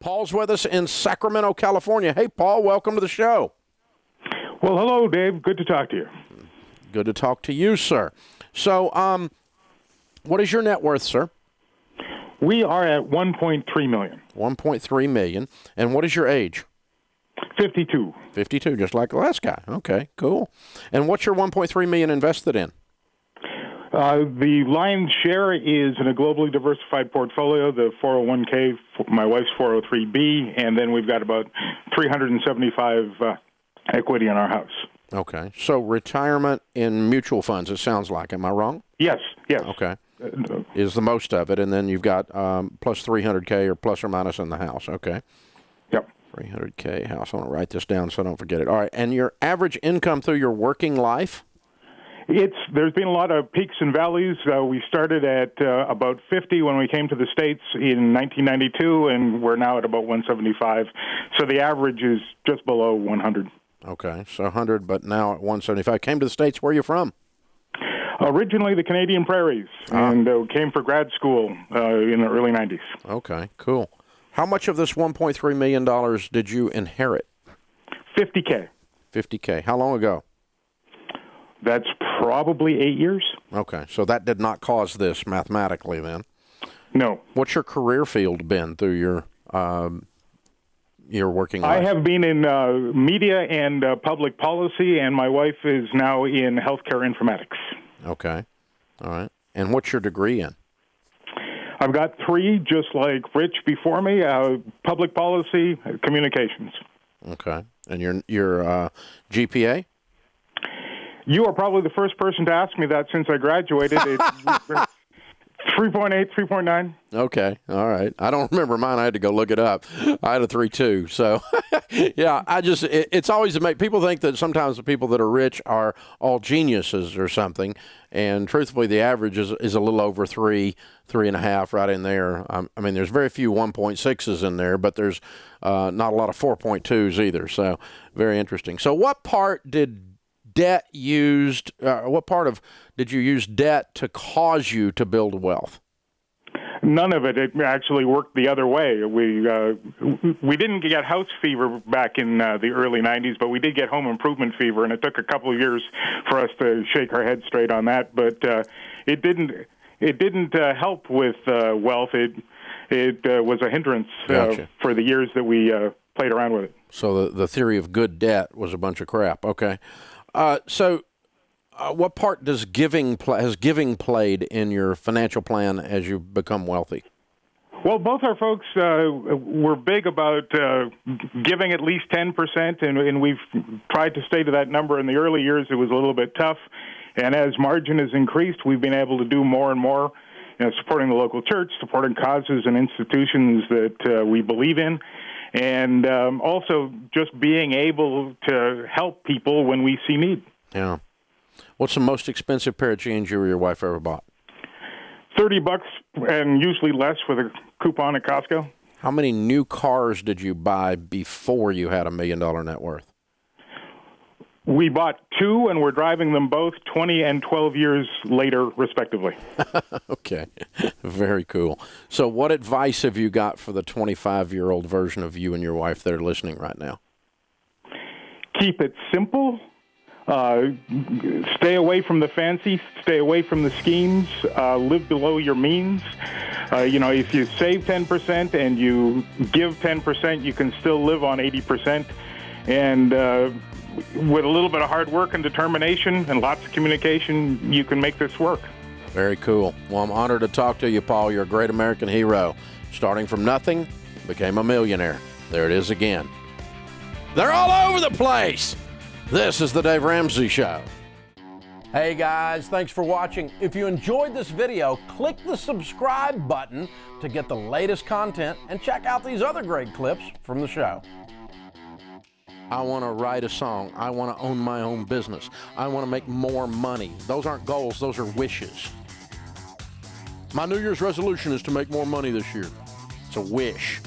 Paul's with us in Sacramento, California. Hey, Paul, welcome to the show. Well, hello, Dave. Good to talk to you. Good to talk to you, sir. So, what is your net worth, sir? We are at $1.3 million. $1.3 million. And what is your age? 52. 52, just like the last guy. Okay, cool. And what's your $1.3 million invested in? The lion's share is in a globally diversified portfolio, the 401k, my wife's 403b, and then we've got about 375 equity in our house. Okay, so retirement in mutual funds, it sounds like. Am I wrong? Yes. Okay. Is the most of it, and then you've got plus 300K or plus or minus in the house. Okay. Yep. 300K house. I want to write this down so I don't forget it. All right, and your average income through your working life? There's been a lot of peaks and valleys. We started at about 50 when we came to the States in 1992, and we're now at about 175. So the average is just below 100. Okay, so 100, but now at 175. Came to the States. Where are you from? Originally the Canadian Prairies, and came for grad school in the early 90s. Okay, cool. How much of this $1.3 million did you inherit? $50K. $50K. How long ago? That's probably 8 years. Okay, so that did not cause this mathematically then? No. What's your career field been through your working life? I have been in media and public policy, and my wife is now in healthcare informatics. Okay, all right. And what's your degree in? I've got 3, just like Rich before me, public policy, communications. Okay, and your GPA? You are probably the first person to ask me that since I graduated. It's 3.8, 3.9. Okay, all right. I don't remember mine. I had to go look it up. I had a 3.2. So, yeah, it's always to make people think that sometimes the people that are rich are all geniuses or something. And truthfully, the average is a little over 3.5, right in there. I mean, there's very few 1.6s in there, but there's not a lot of 4.2s either. So, very interesting. So, what part did debt used? What part of did you use debt to cause you to build wealth? None of it. It actually worked the other way. We didn't get house fever back in the early 90s, but we did get home improvement fever, and it took a couple of years for us to shake our heads straight on that. But it didn't help with wealth. It was a hindrance for the years that we played around with it. So the theory of good debt was a bunch of crap. Okay. So what part has giving played in your financial plan as you become wealthy? Well, both our folks were big about giving at least 10%, and we've tried to stay to that number. In the early years, it was a little bit tough, and as margin has increased, we've been able to do more and more, supporting the local church, supporting causes and institutions that we believe in, and also just being able to help people when we see need. Yeah. What's the most expensive pair of jeans you or your wife ever bought? $30, and usually less with a coupon at Costco. How many new cars did you buy before you had $1 million net worth? We bought 2, and we're driving them both 20 and 12 years later, respectively. Okay. Very cool. So what advice have you got for the 25-year-old version of you and your wife that are listening right now? Keep it simple. Stay away from the fancy. Stay away from the schemes. Live below your means. If you save 10% and you give 10%, you can still live on 80%. And with a little bit of hard work and determination and lots of communication, you can make this work. Very cool. Well, I'm honored to talk to you, Paul. You're a great American hero. Starting from nothing, became a millionaire. There it is again. They're all over the place. This is the Dave Ramsey Show. Hey guys, thanks for watching. If you enjoyed this video, click the subscribe button to get the latest content and check out these other great clips from the show. I want to write a song. I want to own my own business. I want to make more money. Those aren't goals, those are wishes. My New Year's resolution is to make more money this year. It's a wish.